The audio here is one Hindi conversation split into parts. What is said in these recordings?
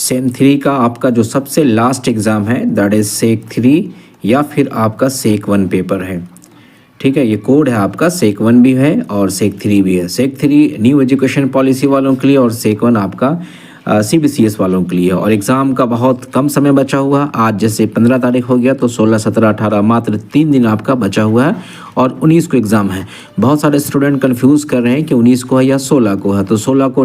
सेम 3 का आपका जो सबसे लास्ट एग्ज़ाम है दैट इज़ सेक 3 या फिर आपका सेक 1 पेपर है। ठीक है, ये कोड है आपका, सेक 1 भी है और सेक 3 भी है। सेक 3 न्यू एजुकेशन पॉलिसी वालों के लिए और सेक 1 आपका CBCS वालों के लिए। और एग्ज़ाम का बहुत कम समय बचा हुआ, आज जैसे 15 तारीख हो गया तो 16, 17, 18 मात्र 3 दिन आपका बचा हुआ है और 19 को एग्ज़ाम है। बहुत सारे स्टूडेंट कंफ्यूज कर रहे हैं कि 19 को है या 16 को है। तो 16 को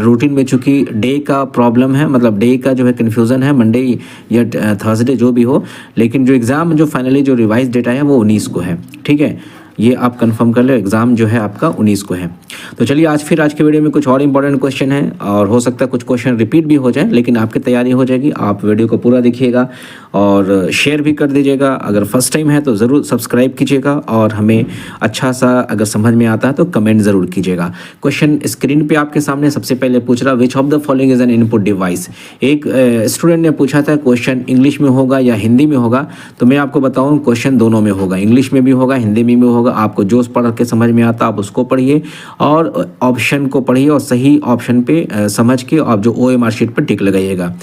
रूटीन में चूँकि डे का प्रॉब्लम है, मतलब डे का जो है कन्फ्यूज़न है, मंडे या थर्सडे जो भी हो, लेकिन जो एग्ज़ाम जो फाइनली जो रिवाइज डेटा है वो 19 को है। ठीक है, ये आप कंफर्म कर लो, एग्ज़ाम जो है आपका 19 को है। तो चलिए आज के वीडियो में कुछ और इंपॉर्टेंट क्वेश्चन है और हो सकता है कुछ क्वेश्चन रिपीट भी हो जाए, लेकिन आपकी तैयारी हो जाएगी। आप वीडियो को पूरा देखिएगा और शेयर भी कर दीजिएगा। अगर फर्स्ट टाइम है तो ज़रूर सब्सक्राइब कीजिएगा और हमें अच्छा सा अगर समझ में आता है तो कमेंट ज़रूर कीजिएगा। क्वेश्चन स्क्रीन पे आपके सामने सबसे पहले पूछ रहा, विच of the following is an input device. एक स्टूडेंट ने पूछा था क्वेश्चन इंग्लिश में होगा या हिंदी में होगा, तो मैं आपको बताऊँ क्वेश्चन दोनों में होगा, इंग्लिश में भी होगा, हिंदी में भी होगा। आपको जो पढ़ के समझ में आता आप उसको पढ़िए और ऑप्शन को पढ़िए और सही ऑप्शन पे समझ के आप जो OMR शीट पर टिक लगाइएगा।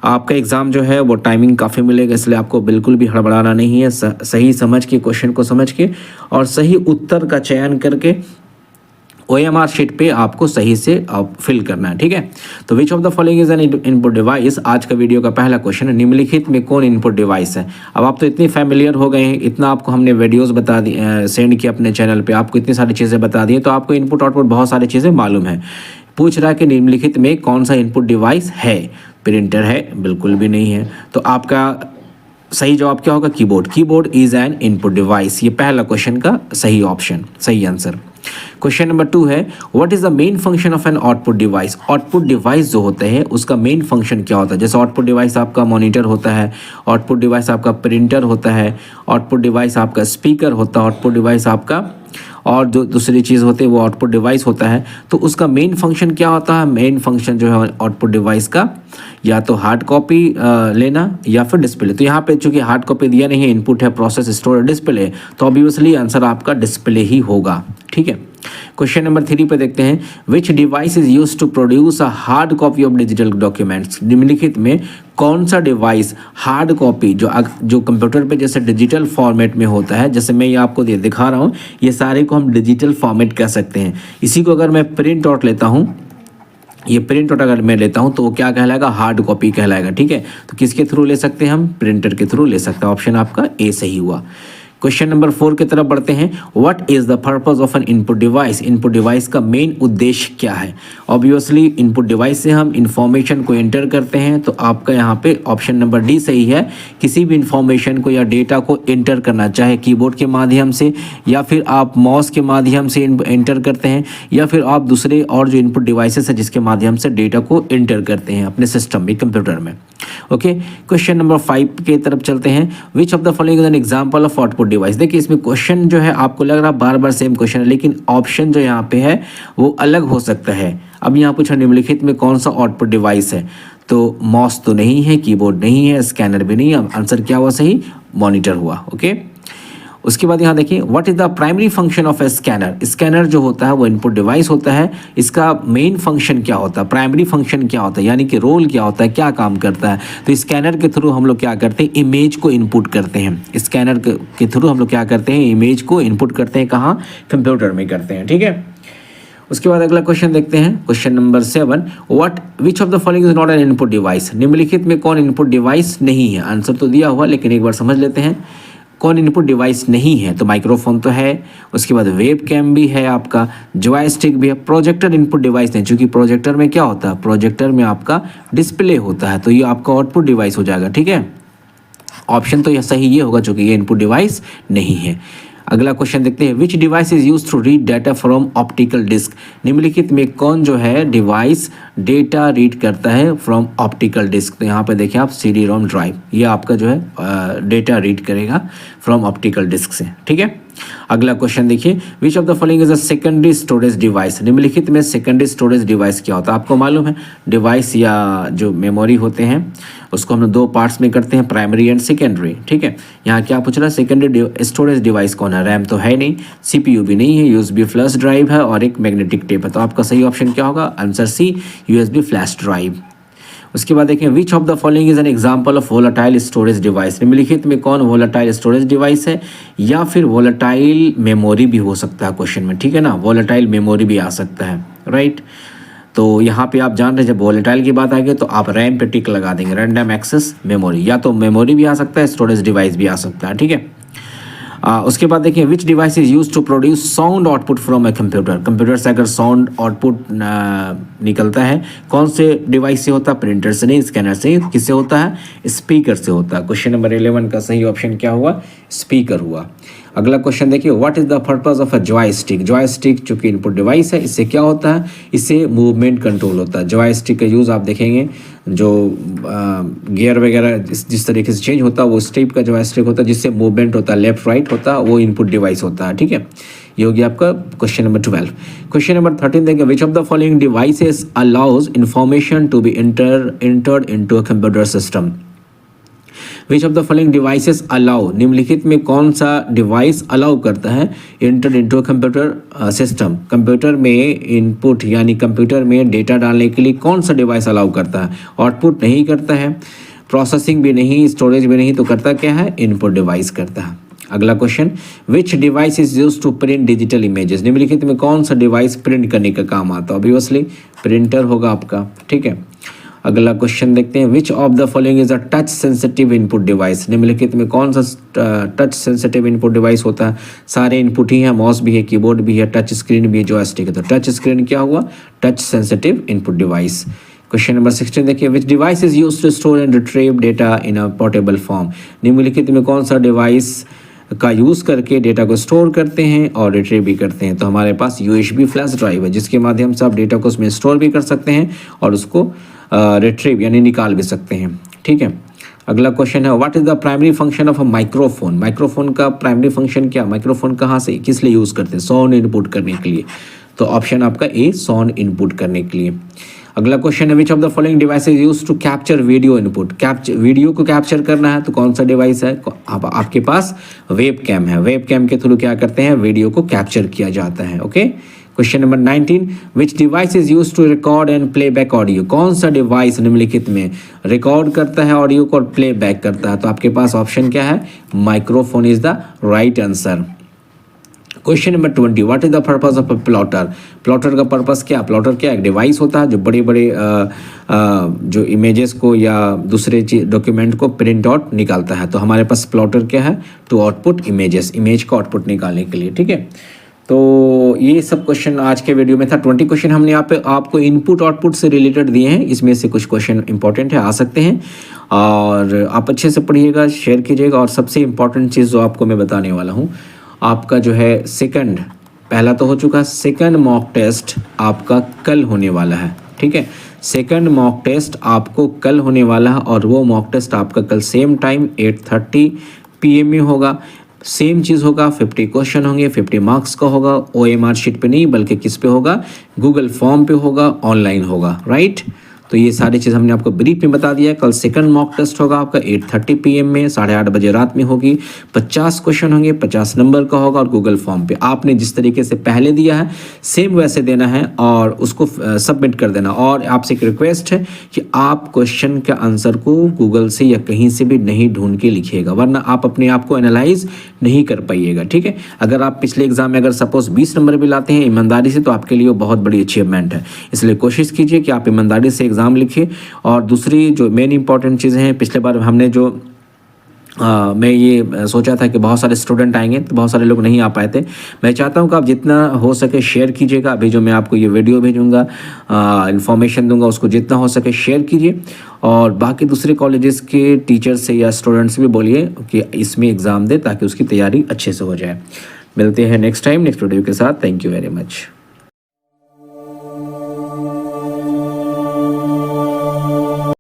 आपका एग्ज़ाम जो है वो टाइमिंग काफ़ी मिलेगा, इसलिए आपको बिल्कुल भी हड़बड़ाना नहीं है। सही समझ के क्वेश्चन को समझ के और सही उत्तर का चयन करके OMR शीट पे आपको सही से फिल करना है। ठीक है, तो विच of the following is N input device. आज का वीडियो का पहला क्वेश्चन है, निम्नलिखित में कौन इनपुट डिवाइस है। अब आप तो इतनी फैमिलियर हो गए हैं, इतना आपको हमने वीडियोस बता दी सेंड किया अपने चैनल पे, आपको इतनी सारी चीज़ें बता दी, तो आपको इनपुट आउटपुट बहुत सारी चीज़ें मालूम है। पूछ रहा है कि निम्नलिखित में कौन सा इनपुट डिवाइस है। प्रिंटर है? बिल्कुल भी नहीं है। तो आपका सही जवाब क्या होगा? Keyboard. Keyboard is an input device. ये पहला क्वेश्चन का सही ऑप्शन, सही आंसर। क्वेश्चन नंबर 2 है, what is the main function of an output device. Output device जो होते हैं उसका मेन फंक्शन क्या होता है। जैसे आउटपुट डिवाइस आपका मॉनिटर होता है, आउटपुट डिवाइस आपका प्रिंटर होता है, आउटपुट डिवाइस आपका स्पीकर होता है, आउटपुट डिवाइस आपका और जो दूसरी चीज़ होती है वो आउटपुट डिवाइस होता है। तो उसका मेन फंक्शन क्या होता है? मेन फंक्शन जो है आउटपुट डिवाइस का या तो हार्ड कॉपी लेना या फिर डिस्प्ले। तो यहाँ पे चूंकि हार्ड कॉपी दिया नहीं है, इनपुट है प्रोसेस, स्टोरेज, डिस्प्ले, तो ऑब्वियसली आंसर आपका डिस्प्ले ही होगा। ठीक है, क्वेश्चन नंबर 3 पे देखते हैं, which device is use to produce a hard copy of digital documents. निम्नलिखित में कौन सा डिवाइस हार्ड कॉपी जो कंप्यूटर पे जैसे डिजिटल फॉर्मेट में होता है, जैसे मैं ये आपको दिखा रहा हूँ, ये सारे को हम डिजिटल फॉर्मेट कह सकते हैं। इसी को अगर मैं प्रिंट आउट लेता हूँ, ये प्रिंट आउट अगर मैं लेता हूँ तो वो क्या कहलाएगा? हार्ड कॉपी कहलाएगा। ठीक है, तो किसके थ्रू ले सकते हैं हम? प्रिंटर के थ्रू ले सकते हैं। ऑप्शन आपका ए सही हुआ। क्वेश्चन नंबर 4 की तरफ बढ़ते हैं, what is the purpose of N input device. Input device का मेन उद्देश्य क्या है? ऑब्वियसली इनपुट डिवाइस से हम इंफॉर्मेशन को एंटर करते हैं, तो आपका यहाँ पे ऑप्शन नंबर डी सही है। किसी भी इंफॉर्मेशन को या डेटा को एंटर करना, चाहे कीबोर्ड के माध्यम से या फिर आप माउस के माध्यम से एंटर करते हैं या फिर आप दूसरे और जो इनपुट डिवाइसेस है जिसके माध्यम से डेटा को एंटर करते हैं अपने सिस्टम में, कंप्यूटर में। ओके, क्वेश्चन नंबर 5 के तरफ चलते हैं, विच of the following is an example of output device. देखिए इसमें क्वेश्चन जो है आपको लग रहा बार बार सेम क्वेश्चन है, लेकिन ऑप्शन जो यहाँ पे है वो अलग हो सकता है। अब यहाँ पूछा निम्नलिखित में कौन सा आउटपुट डिवाइस है, तो माउस तो नहीं है, कीबोर्ड नहीं है, स्कैनर भी नहीं है। आंसर क्या हुआ सही? मॉनिटर हुआ। ओके, उसके बाद यहाँ देखिए, what is the primary function of A scanner. Scanner जो होता है वो इनपुट डिवाइस होता है, इसका मेन फंक्शन क्या होता है, प्राइमरी फंक्शन क्या होता है, यानी कि रोल क्या होता है, क्या काम करता है। तो स्कैनर के थ्रू हम लोग क्या करते हैं? इमेज को इनपुट करते हैं। स्कैनर के थ्रू हम लोग क्या करते हैं? इमेज को इनपुट करते हैं। कहाँ? कंप्यूटर में करते हैं। ठीक है, उसके बाद अगला क्वेश्चन देखते हैं, question number 7, which of the following is not an input device. निम्नलिखित में कौन इनपुट डिवाइस नहीं है। आंसर तो दिया हुआ, लेकिन एक बार समझ लेते हैं कौन इनपुट डिवाइस नहीं है। तो माइक्रोफोन तो है, उसके बाद वेब कैम भी है, आपका जॉयस्टिक भी है, प्रोजेक्टर इनपुट डिवाइस नहीं, क्योंकि प्रोजेक्टर में क्या होता है? प्रोजेक्टर में आपका डिस्प्ले होता है, तो ये आपका आउटपुट डिवाइस हो जाएगा। ठीक है, ऑप्शन तो यह सही ये होगा क्योंकि ये इनपुट डिवाइस नहीं है। अगला क्वेश्चन देखते हैं, which device is use to read data from optical disk. निम्नलिखित में कौन जो है डिवाइस डेटा रीड करता है फ्रॉम ऑप्टिकल डिस्क। तो यहाँ पे देखिए आप CD-ROM ड्राइव, ये आपका जो है डेटा रीड करेगा फ्रॉम ऑप्टिकल डिस्क से। ठीक है, अगला क्वेश्चन देखिए, विच of the following is a secondary storage device. निम्नलिखित में सेकेंडरी स्टोरेज डिवाइस क्या होता है? आपको मालूम है डिवाइस या जो मेमोरी होते हैं उसको हम लोग 2 पार्ट्स में करते हैं, प्राइमरी एंड सेकेंडरी। ठीक है, यहाँ क्या पूछ रहा है? सेकेंडरी स्टोरेज डिवाइस कौन है? रैम तो है नहीं, CPU भी नहीं है, USB फ्लैश ड्राइव है और एक मैग्नेटिक टेप है। तो आपका सही ऑप्शन क्या होगा? Answer C, USB flash drive. उसके बाद देखें which of the following is an example of volatile storage device. निम्नलिखित में कौन वोलेटाइल स्टोरेज डिवाइस है, या फिर वोलेटाइल मेमोरी भी हो सकता है क्वेश्चन में, ठीक है ना, वोलेटाइल मेमोरी भी आ सकता है, राइट। तो यहाँ पे आप जान रहे हैं जब वोलेटाइल की बात आएगी तो आप रैम पे टिक लगा देंगे, रैंडम एक्सेस मेमोरी, या तो मेमोरी भी आ सकता है, स्टोरेज डिवाइस भी आ सकता है, ठीक है। उसके बाद देखिए which device is use to produce sound output from a computer. Computer से अगर साउंड आउटपुट निकलता है कौन से डिवाइस से होता है, प्रिंटर से नहीं, स्कैनर से, किससे होता है, स्पीकर से होता है। क्वेश्चन नंबर 11 का सही ऑप्शन क्या हुआ, स्पीकर हुआ। अगला क्वेश्चन देखिए what is the purpose of a joystick. Joystick चूंकि इनपुट डिवाइस है, इससे क्या होता है, इससे मूवमेंट कंट्रोल होता है। जॉयस्टिक का यूज़ आप देखेंगे जो गियर वगैरह जिस तरीके से चेंज होता है वो इस टाइप का जॉयस्टिक होता है जिससे मूवमेंट होता है, लेफ्ट राइट होता है, वो इनपुट डिवाइस होता है, ठीक है। ये हो गया आपका क्वेश्चन नंबर 12। क्वेश्चन नंबर 13 देखें which of the following devices allows information to be entered into a computer system. Which of the following devices allow, निम्नलिखित में कौन सा डिवाइस अलाउ करता है enter into computer system. Computer में इनपुट यानी कंप्यूटर में डेटा डालने के लिए कौन सा डिवाइस अलाउ करता है, आउटपुट नहीं करता है, प्रोसेसिंग भी नहीं, स्टोरेज भी नहीं, तो करता क्या है, इनपुट डिवाइस करता है। अगला question which device is use to print digital images. निम्नलिखित में कौन सा डिवाइस प्रिंट करने का काम आता है, ऑब्वियसली प्रिंटर होगा आपका, ठीक है। अगला क्वेश्चन देखते हैं विच of the following is a touch sensitive input device. निम्नलिखित में कौन सा टच सेंसिटिव इनपुट डिवाइस होता है, सारे इनपुट ही है, माउस भी है, कीबोर्ड भी है, टच स्क्रीन भी है, जॉयस्टिक है, तो टच स्क्रीन क्या हुआ, touch sensitive input device. Question number 16 देखिए which device is use to store and retrieve data in a portable form. निम्नलिखित में कौन सा डिवाइस का यूज़ करके डेटा को स्टोर करते हैं और रिट्रीव भी करते हैं, तो हमारे पास USB फ्लैश ड्राइव है जिसके माध्यम से आप डेटा को उसमें स्टोर भी कर सकते हैं और उसको रिट्रीव यानी निकाल भी सकते हैं, ठीक है। अगला क्वेश्चन है what is the primary function of a microphone. Microphone का प्राइमरी फंक्शन क्या, माइक्रोफोन कहाँ से किस लिए यूज़ करते हैं, साउंड इनपुट करने के लिए, तो ऑप्शन आपका ए साउंड इनपुट करने के लिए। अगला क्वेश्चन है which of the following device is use to capture video input. Video को कैप्चर करना है तो कौन सा डिवाइस है, आपके पास वेब कैम है, वेब कैम के थ्रू क्या करते हैं, वीडियो को कैप्चर किया जाता है, okay. Question number 19 which device is use to record and play back audio. कौन सा डिवाइस निम्नलिखित में रिकॉर्ड करता है ऑडियो को और प्ले बैक करता है, तो आपके पास ऑप्शन क्या है, microphone is the right answer. Question number 20 what is the purpose of a plotter. Plotter का पर्पस क्या, प्लॉटर क्या एक डिवाइस होता है जो बड़े बड़े जो इमेजेस को या दूसरे डॉक्यूमेंट को प्रिंट आउट निकालता है, तो हमारे पास प्लॉटर क्या है, टू आउटपुट इमेजेस, इमेज को आउटपुट निकालने के लिए, ठीक है। तो ये सब क्वेश्चन आज के वीडियो में था। 20 क्वेश्चन हमने यहाँ पे आपको इनपुट आउटपुट से रिलेटेड दिए हैं, इसमें से कुछ क्वेश्चन इंपॉर्टेंट है, आ सकते हैं, और आप अच्छे से पढ़िएगा, शेयर कीजिएगा। और सबसे इम्पॉर्टेंट चीज़ जो आपको मैं बताने वाला हूँ, आपका जो है सेकंड, पहला तो हो चुका, सेकंड मॉक टेस्ट आपका कल होने वाला है, ठीक है। सेकंड मॉक टेस्ट आपको कल होने वाला है और वो मॉक टेस्ट आपका कल सेम टाइम 8:30 PM में होगा। सेम चीज़ होगा, 50 क्वेश्चन होंगे, 50 मार्क्स का होगा, OMR शीट पे नहीं बल्कि किस पे होगा, गूगल फॉर्म पे होगा, ऑनलाइन होगा, राइट। तो ये सारी चीज़ हमने आपको ब्रीफ में बता दिया है। कल सेकंड मॉक टेस्ट होगा आपका 8:30 PM में, 8:30 बजे रात में होगी। 50 क्वेश्चन होंगे, 50 नंबर का होगा और गूगल फॉर्म पे आपने जिस तरीके से पहले दिया है सेम वैसे देना है और उसको सबमिट कर देना। और आपसे एक रिक्वेस्ट है कि आप क्वेश्चन के आंसर को गूगल से या कहीं से भी नहीं ढूंढ के लिखिएगा, वरना आप अपने आप को एनालाइज नहीं कर पाइएगा, ठीक है। अगर आप पिछले एग्जाम में अगर सपोज 20 नंबर भी लाते हैं ईमानदारी से, तो आपके लिए बहुत बड़ी अचीवमेंट है। इसलिए कोशिश कीजिए कि आप ईमानदारी से एग्जाम लिखिए। और दूसरी जो मेन इंपॉर्टेंट चीज़ें हैं, पिछले बार हमने जो मैं ये सोचा था कि बहुत सारे स्टूडेंट आएंगे, तो बहुत सारे लोग नहीं आ पाए थे। मैं चाहता हूं कि आप जितना हो सके शेयर कीजिएगा। अभी जो मैं आपको ये वीडियो भेजूंगा, इन्फॉर्मेशन दूंगा, उसको जितना हो सके शेयर कीजिए। और बाकी दूसरे कॉलेजेस के टीचर से या स्टूडेंट्स से भी बोलिए कि इसमें एग्ज़ाम दे ताकि उसकी तैयारी अच्छे से हो जाए। मिलते हैं नेक्स्ट टाइम नेक्स्ट वीडियो के साथ। Thank you very much.